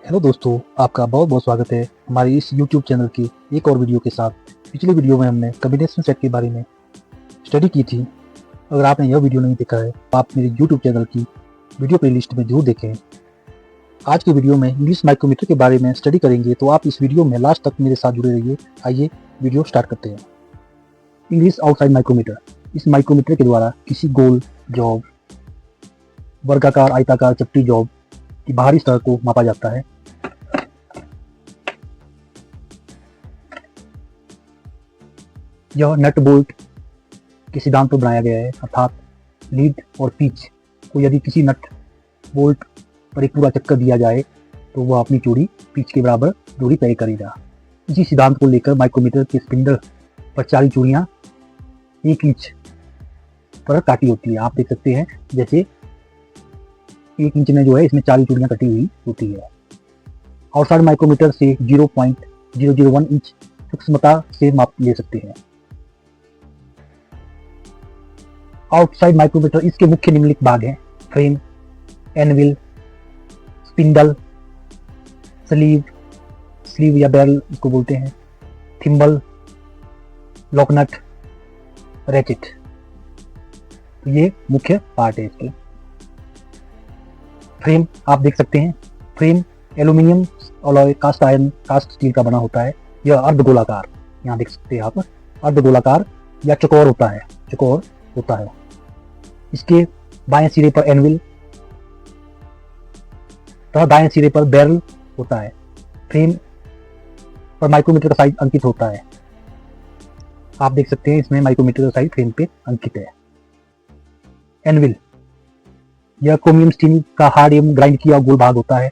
Hello दोस्तों, आपका बहुत बहुत स्वागत है हमारे इस YouTube चैनल की एक और वीडियो के साथ। पिछले वीडियो में हमने कॉम्बिनेशन सेट के बारे में स्टडी की थी। अगर आपने यह वीडियो नहीं देखा है तो आप मेरे YouTube चैनल की वीडियो प्लेलिस्ट में जरूर देखें। आज के वीडियो में इंग्लिश माइक्रोमीटर के बारे में स्टडी करेंगे, तो आप इस वीडियो में लास्ट तक मेरे साथ जुड़े रहिए। आइए वीडियो स्टार्ट करते हैं। English outside micrometer. इस माइक्रोमीटर के द्वारा किसी गोल, जॉब, वर्गाकार, आयताकार, चपटी जॉब की बाहरी सतह को मापा जाता है। यह नट बोल्ट के सिद्धांत पर बनाया गया है, अर्थात लीड और पिच को यदि किसी नट बोल्ट पर एक पूरा चक्कर दिया जाए तो वह अपनी चूड़ी पिच के बराबर दूरी तय करेगा। इसी सिद्धांत को लेकर माइक्रोमीटर के स्पिंडल पर 40 चूड़ियाँ 1 इंच पर काटी होती है। आप देख सकते हैं जैसे 1 इंच में जो है इसमें 40 चूड़ियाँ कटी हुई होती है। आउटसाइड माइक्रोमीटर से 0.001 इंच सूक्ष्मता से माप ले सकते हैं। आउटसाइड माइक्रोमीटर इसके मुख्य निम्नलिखित भाग हैं: फ्रेम, एनविल, स्पिंडल, स्लीव या बैरल इसको बोलते हैं, थिम्बल, लॉकनट, रैचेट। तो ये मुख्य पार्ट है इसके। फ्रेम आप देख सकते हैं, frame aluminium alloy, cast iron, cast steel का बना होता है। यह अर्धगोलाकार, यहाँ देख सकते हैं आप, अर्धगोलाकार या चौकोर होता है। इसके बाएं सिरे पर एनविल तथा दाएं सिरे पर बैरल होता है। फ्रेम पर माइक्रोमीटर का साइज अंकित होता है। आप देख सकते हैं इसमें माइक्रोमीटर का साइज फ्रेम पे अंकित है। एनविल यह क्रोमियम स्टील का हार्ड एवं ग्राइंड किया गोल भाग होता है,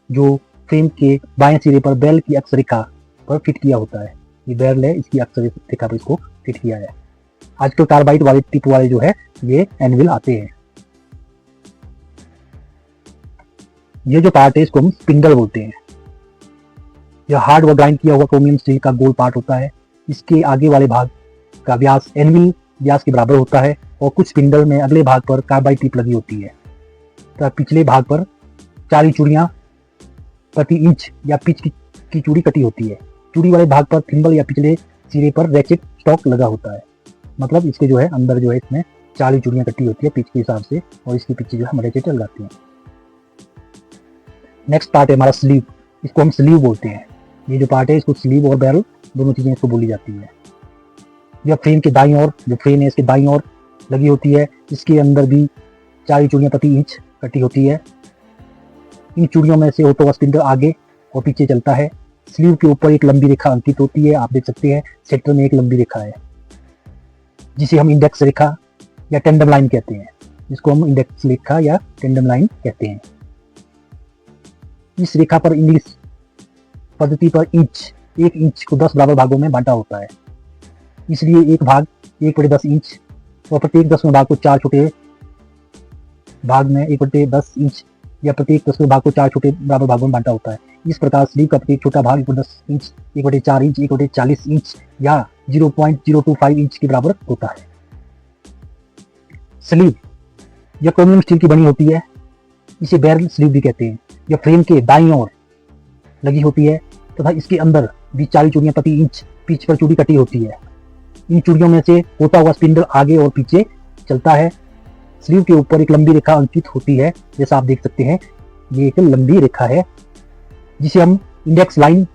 जो फ्रेम के बाएं सिरे पर बैरल की अक्ष रेखा पर फिट किया होता है। ये बैरल है, इसकी अक्ष रेखा पर इसको फिट किया है। आजकल कार्बाइड वाले टिप वाले जो है ये एनविल आते हैं। ये जो पार्ट है इसको हम स्पिंडल बोलते हैं। यह हार्ड व ग्राइंड किया हुआ क्रोमियम स्टील का गोल पार्ट होता है। इसके आगे वाले भाग का व्यास एनविल व्यास के बराबर होता है और कुछ स्पिंडल में अगले भाग पर कार्बाइड टिप लगी होती है। तो पिछले भाग पर 40 चूड़ियां प्रति इंच या पिच की चूड़ी कटी होती है। चूड़ी वाले भाग पर थिम्बल या पिछले सिरे पर रैचेट स्टॉक लगा होता है। मतलब इसके जो है अंदर जो है इसमें 40 चूड़ियां कटी होती है पिच के हिसाब से, और इसकी पिच जो है हम रैचेट लगाते हैं। नेक्स्ट पार्ट है हमारा स्लीव। इसको हम स्लीव बोलते हैं। ये जो पार्ट है इसको स्लीव और बैरल दोनों चीजें इसको बोली जाती है। यह फ्रेम के दाईं ओर, जो फ्रेम है इसके दाईं ओर लगी होती है। इसके अंदर भी 40 चूड़ियां प्रति इंच कटी होती है। इन चूड़ियों में से होता हुआ स्पिंडल आगे और पीछे चलता है। स्लीव के ऊपर एक लंबी रेखा अंकित होती है। आप देख सकते हैं सेंटर में एक लंबी रेखा है जिसे हम इंडेक्स रेखा या टेंडम लाइन कहते हैं। इसको हम इंडेक्स रेखा या टेंडम लाइन कहते हैं। इस रेखा पर इंग्लिश पद्धति पर 1 इंच को 10 बराबर भागों में बांटा होता है। इसलिए एक भाग 1/10 इंच और प्रत्येक 10वें भाग को 4 छोटे भाग में 1/10 इंच या प्रत्येक 10वें भाग को 4 छोटे बराबर भागों में बांटा होता है। इस प्रकार स्लीव का प्रत्येक छोटा भाग 1/10 इंच, 1/4 इंच, 1/40 इंच या 0.025 इंच के बराबर होता है। स्लीव यह क्रोमियम स्टील की बनी होती है। इसे बैरल स्लीव भी कहते हैं। यह फ्रेम के दाईं ओर लगी होती है तथा इसके अंदर भी 40 चूड़ियां प्रति इंच पिच पर चूड़ी कटी होती है। इन चूड़ियों में से होता हुआ स्पिंडल आगे और पीछे चलता है। स्लीव के ऊपर एक लंबी रेखा अंकित होती है। जैसा आप देख सकते हैं ये एक लंबी रेखा है जिसे हम इंडेक्स लाइन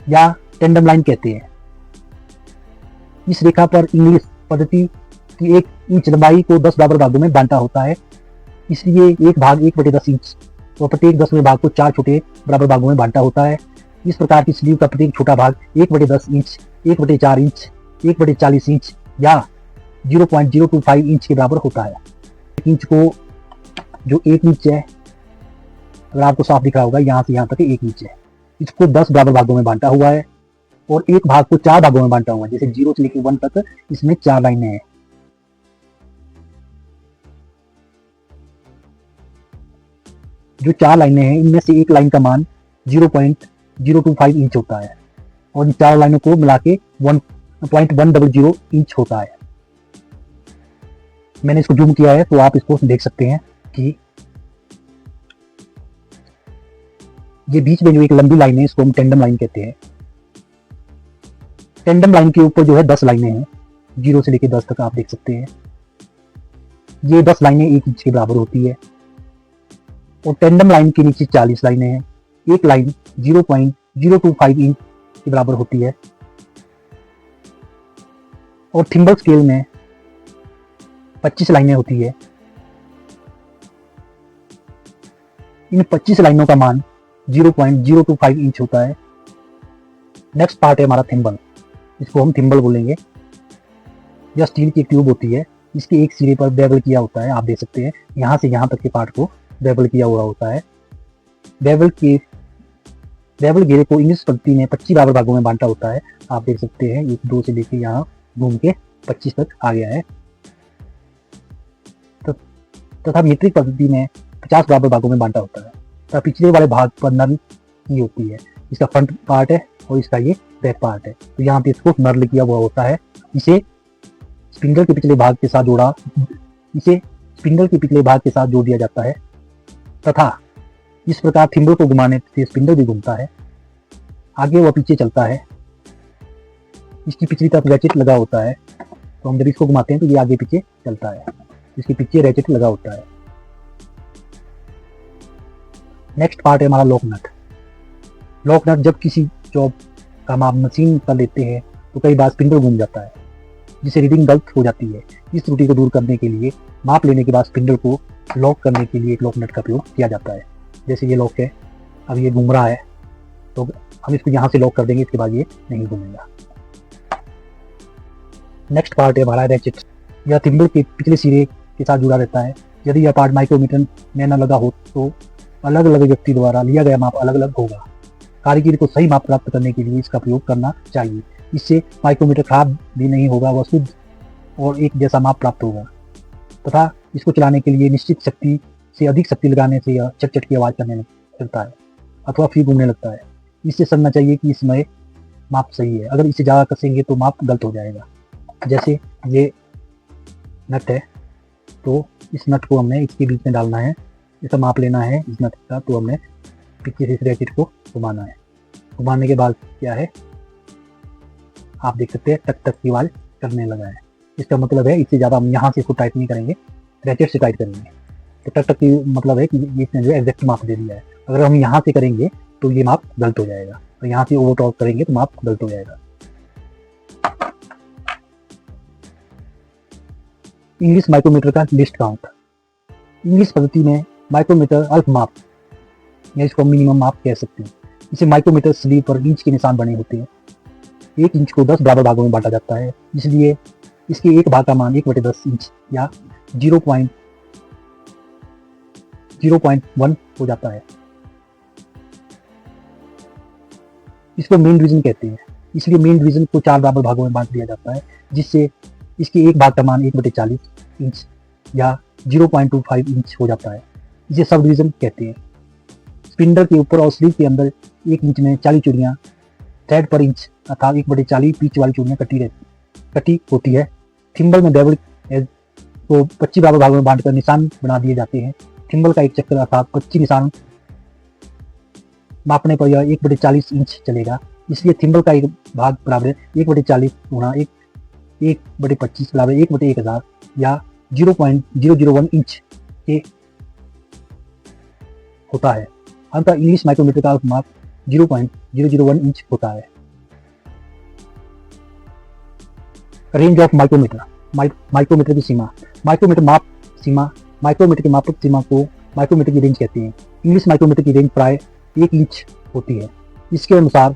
या टेंडम लाइन कहते हैं। इस रेखा पर इंग्लिश पद्धति की 1 इंच लंबाई को 10 बराबर भागों में बांटा होता है। इसलिए एक भाग 1/10 इंच और प्रत्येक 10वें भाग को 4 छोटे बराबर भागों में बांटा होता है। इस प्रकार की स्लीव का प्रत्येक छोटा भाग 1/10 इंच, 1/4 इंच, 1/40 इंच या 0.025 इंच के बराबर होता है। 1 इंच को जो 1 इंच है, अगर आपको साफ दिख रहा होगा, यहाँ से यहाँ तक 1 इंच है। इसको 10 बराबर भागों में बांटा हुआ है और एक भाग को 4 भागों में बांटा हुआ है। जैसे 0 से लेकर 1 तक इसमें 4 लाइनें हैं। जो 4 लाइनें हैं इनमें से एक लाइन का मान 0.025 इंच होता है और इन 4 लाइनों को मिला के 1.100 इंच होता है। मैंने इसको जूम किया है तो आप इसको देख सकते हैं कि ये बीच में जो एक लंबी लाइन है इसको हम टेंडम लाइन कहते हैं। टेंडम लाइन के ऊपर जो है 10 लाइनें हैं, 0 से लेकर 10 तक आप देख सकते हैं। ये 10 लाइनें 1 इंच के बराबर होती है और टेंडम लाइन के नीचे 40 लाइनें हैं। एक लाइन 0.025 इंच के बराबर होती है और थिम्बल स्केल में 25 लाइनें होती है। इन 25 लाइनों का मान 0.025 इंच होता है। नेक्स्ट पार्ट है हमारा थिम्बल, इसको हम थिम्बल बोलेंगे। यह स्टील की ट्यूब होती है, इसके एक सिरे पर बेवल किया होता है, आप देख सकते हैं यहाँ से यहाँ तक के पार्ट को बेवल किया हुआ होता है। बेवल घेरे को इंग्लिश पद्धति में 25 बराबर भागों में बांटा होता है, आप देख सकते हैं 1 2 से लेकर यहाँ घूम के 25 तक आ गया है। तथा मीट्रिक पद्धति में 50 बराबर भागों में बांटा होता है तथा पिछले वाले भाग पर नर्ल की होती है। इसका फ्रंट पार्ट है और इसका ये बैक पार्ट है, तो यहाँ पे इसको नर्ल किया हुआ होता है। इसे स्पिंडल के पिछले भाग के साथ जोड़ दिया जाता है तथा इस प्रकार थिम्बल को घुमाने से स्पिंडल भी घूमता है, आगे व पीछे चलता है। इसकी पिछली तरफ रैचेट लगा होता है, तो हम जब इसको घुमाते हैं तो ये आगे पीछे चलता है, इसके पीछे रैचेट लगा होता है। नेक्स्ट पार्ट है हमारा लॉक नट। लॉक नट जब किसी जॉब का माप मशीन पर लेते हैं तो कई बार स्पिंडल घूम जाता है, जिससे रीडिंग गलत हो जाती है। इस त्रुटि को दूर करने के लिए माप लेने के बाद स्पिंडल को लॉक करने के लिए एक लॉक नट का प्रयोग किया जाता है। जैसे ये लॉक है, अब ये घूम रहा है तो हम इसको यहाँ से लॉक कर देंगे, इसके बाद ये नहीं घूमेगा। नेक्स्ट पार्ट है हमारा रैचेट। यह थिम्बल के पिछले सिरे के साथ जुड़ा रहता है। यदि यह पार्ट माइक्रोमीटर में न लगा हो तो अलग अलग व्यक्ति द्वारा लिया गया माप अलग अलग होगा। कारीगर को सही माप प्राप्त करने के लिए इसका प्रयोग करना चाहिए। इससे माइक्रोमीटर खराब भी नहीं होगा, वह शुद्ध और एक जैसा माप प्राप्त होगा तथा इसको चलाने के लिए निश्चित शक्ति से अधिक शक्ति लगाने से यह चट चट की आवाज़ करने लगता है अथवा फिर घूमने लगता है। इससे समझना चाहिए कि इसमें माप सही है, अगर इसे ज़्यादा कसेंगे तो माप गलत हो जाएगा। जैसे ये नट है तो इस नट को हमने इसके बीच में डालना है, इसका माप लेना है इस नट का, तो हमने पीछे से इस रैकेट को घुमाना है। घुमाने के बाद क्या है, आप देख सकते हैं टक टक की आवाज़ करने लगा है। इसका मतलब है इससे ज़्यादा हम यहाँ से इसको टाइट नहीं करेंगे, रैकेट से टाइट करेंगे। तो टक टक की मतलब है कि इसने जो एग्जैक्ट माप दे दिया है। अगर हम यहाँ से करेंगे तो ये माप गलत हो जाएगा, तो यहाँ से ओवर टॉप करेंगे तो माप गलत हो जाएगा। इंग्लिश माइक्रोमीटर का लिस्ट काउंट। इंग्लिश पद्धति में माइक्रोमीटर अल्प माप या इसको मिनिमम माप कह सकते हैं। इसे माइक्रोमीटर स्लीव पर इंच के निशान बने होते हैं। 1 इंच को 10 बराबर भागों में बांटा जाता है, इसलिए इसके एक भाग का मान 1/10 इंच या 0.1 हो जाता है। इसको मेन डिवीजन कहते हैं, इसलिए मेन डिवीजन को 4 बराबर भागों में बांट दिया जाता है, जिससे इसके एक भाग का मान 1/40 इंच या 0.25 इंच हो जाता है। इसे सब डिवीजन कहते हैं। स्पिंडल के ऊपर और स्लीव के अंदर 1 इंच में 40 चूड़ियाँ थ्रेड पर इंच अर्थात 1/40 पीच वाली चूड़ियाँ कटी होती है। थिम्बल में बेवल को 25 बराबर भागों में बांटकर निशान बना दिए जाते हैं। थिम्बल का एक चक्कर अर्थात 25 निशान मापने पर यह 1/40 इंच चलेगा, इसलिए थिम्बल का एक भाग बराबर 1/40 गुणा 1/25 बराबर 1/1000 या 0.001 इंच के होता है। अंततः इंग्लिश माइक्रोमीटर का माप 0.001 इंच होता है। Range of micrometer. माइक्रोमीटर की सीमा। माइक्रोमीटर की मापक सीमा को माइक्रोमीटर की रेंज कहते हैं। इंग्लिश माइक्रोमीटर की रेंज प्राय 1 इंच होती है। इसके अनुसार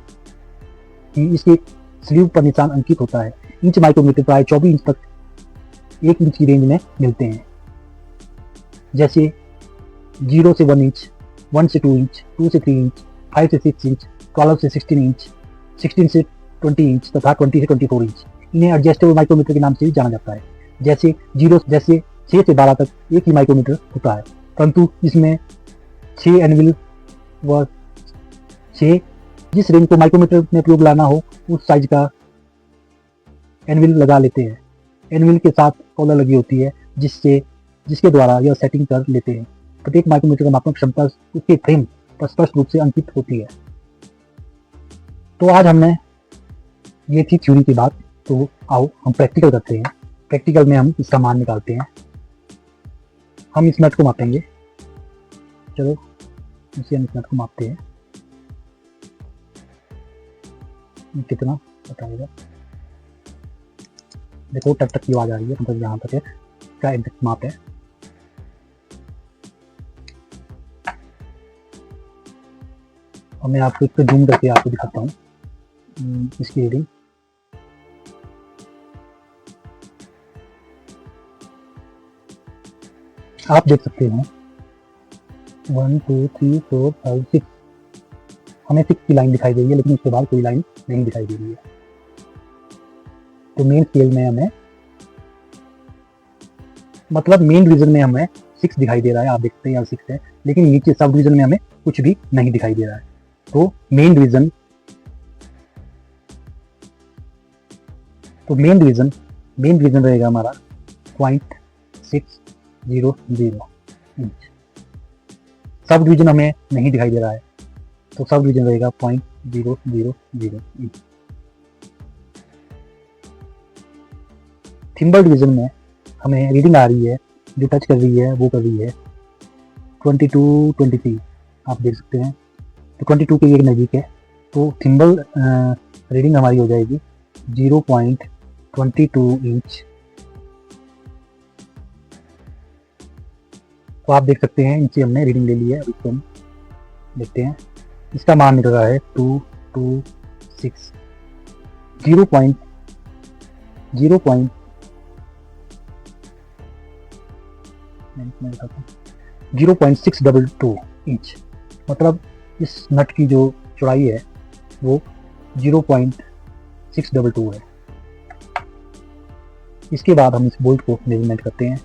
ही इसके स्लीव पर निशान अंकित होता है। इंच माइक्रोमीटर प्राय 24 इंच तक 1 इंच की रेंज में मिलते हैं, जैसे 0 से 1 इंच, 1 से 2 इंच, 2 से 3 इंच, 5 से 6 इंच, 12 से 16 इंच, 16 से 20 इंच तथा 20 से 24 इंच। इन्हें एडजस्टेबल माइक्रोमीटर के नाम से भी जाना जाता है। जैसे 6 से 12 तक एक ही माइक्रोमीटर होता है, परंतु इसमें 6 एनविल व 6 जिस रेंज को माइक्रोमीटर में प्रयोग लाना हो उस साइज का एनविल लगा लेते हैं। एनविल के साथ कॉलर लगी होती है, जिसके द्वारा यह सेटिंग कर लेते हैं। प्रत्येक माइक्रोमीटर का मापन क्षमता उसके फ्रेम स्पष्ट रूप से अंकित होती है। तो आज हमने ये थी थ्योरी की बात, तो आओ हम प्रैक्टिकल करते हैं। प्रैक्टिकल में हम इसका मान निकालते हैं। हम इस नट को मापेंगे। चलो इसे हम इस नट को मापते हैं, कितना बताएगा। देखो टक टक की आवाज आ रही है, मतलब यहाँ तक है क्या एग्जैक्ट माप है। और मैं आपको इस पर जूम करके आपको दिखाता हूँ इसकी रीडिंग। आप देख सकते हैं 1 2 3 4 5 6, हमें 6 की लाइन दिखाई दे रही है, लेकिन उसके बाद कोई लाइन नहीं दिखाई दे रही है। तो मेन स्केल में हमें, मतलब मेन डिवीजन में हमें 6 दिखाई दे रहा है, आप देखते हैं यहाँ 6 है, लेकिन नीचे सब डिवीजन में हमें कुछ भी नहीं दिखाई दे रहा है। तो मेन डिवीजन रहेगा हमारा 0.600 इंच। सब डिवीजन हमें नहीं दिखाई दे रहा है, तो सब डिवीजन रहेगा 0.000 इंच। थिम्बल डिवीजन में हमें रीडिंग आ रही है, जो टच कर रही है वो कर रही है 22 23, आप देख सकते हैं। तो 22 के एक नज़दीक है, तो थिम्बल रीडिंग हमारी हो जाएगी 0.22 इंच। तो आप देख सकते हैं इनसे हमने रीडिंग ले ली है। इसको हम देखते हैं, इसका मान निकल रहा है 226 0.622 इंच। मतलब इस नट की जो चौड़ाई है वो 0.622 है। इसके बाद हम इस बोल्ट को मेजरमेंट करते हैं।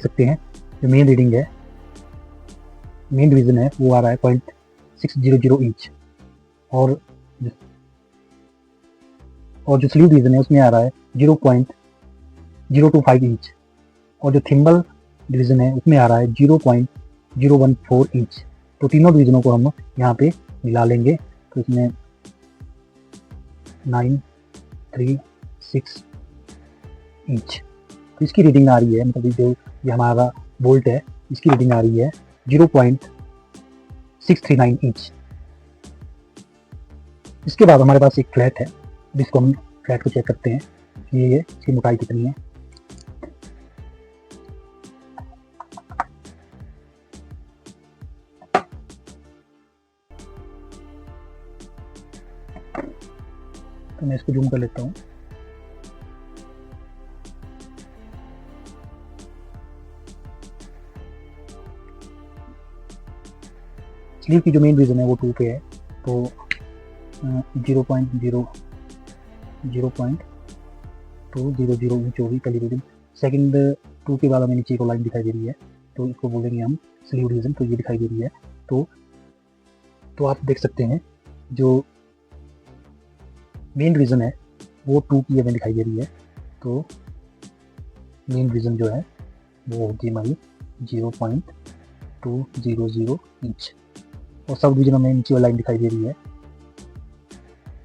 सकते हैं जो मेन रीडिंग है, मेन डिवीजन है वो आ रहा है 0.600 इंच, और जो स्लीव डिवीजन है उसमें आ रहा है 0.025 इंच, और जो थिम्बल डिवीजन है उसमें आ रहा है 0.014 इंच। तो तीनों डिवीजनों को हम यहाँ पे मिला लेंगे, तो इसमें 936 इंच। तो इसकी रीडिंग आ रही है, मतलब जो ये हमारा बोल्ट है इसकी रीडिंग आ रही है 0.639 इंच। इसके बाद हमारे पास एक फ्लैट है, जिसको हम फ्लैट को चेक करते हैं कि ये इसकी मोटाई कितनी है। तो मैं इसको जूम कर लेता हूँ। स्लीव की जो मेन रीजन है वो 2 पे है, तो 0.200 इंच होगी पहली रीडिंग। सेकंड 2 के बाद हमें नीचे को लाइन दिखाई दे रही है, तो इसको बोलेंगे हम स्लीव रीजन, तो ये दिखाई दे रही है। तो आप देख सकते हैं जो मेन रीजन है वो 2 की हमें दिखाई दे रही है। तो मेन रीजन जो है वो होगी हमारी 0.200 इंच, और सब डिवीजन हमें नीचे वाली लाइन दिखाई दे रही है।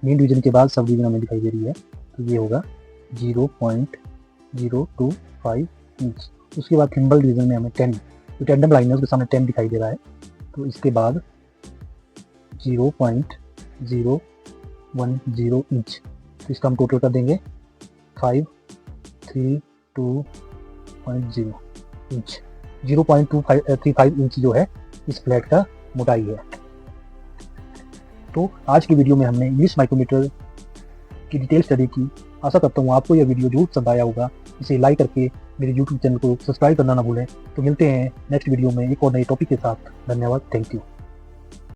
मेन डिवीजन के बाद सब डिवीजन हमें दिखाई दे रही है, तो ये होगा 0.025 इंच। उसके बाद थिम्बल डिवीजन में हमें 10, जो टेंडम लाइन है उसके सामने 10 दिखाई दे रहा है, तो इसके बाद 0.010 इंच। तो इसका हम टोटल कर देंगे 532.0 इंच। 0.235 इंच जो है इस फ्लैट का मोटाई है। तो आज की वीडियो में हमने इंग्लिश माइक्रोमीटर की डिटेल स्टडी की। आशा करता हूँ आपको यह वीडियो जरूर पसंद आया होगा। इसे लाइक करके मेरे YouTube चैनल को सब्सक्राइब करना ना भूलें। तो मिलते हैं नेक्स्ट वीडियो में एक और नए टॉपिक के साथ। धन्यवाद, थैंक यू।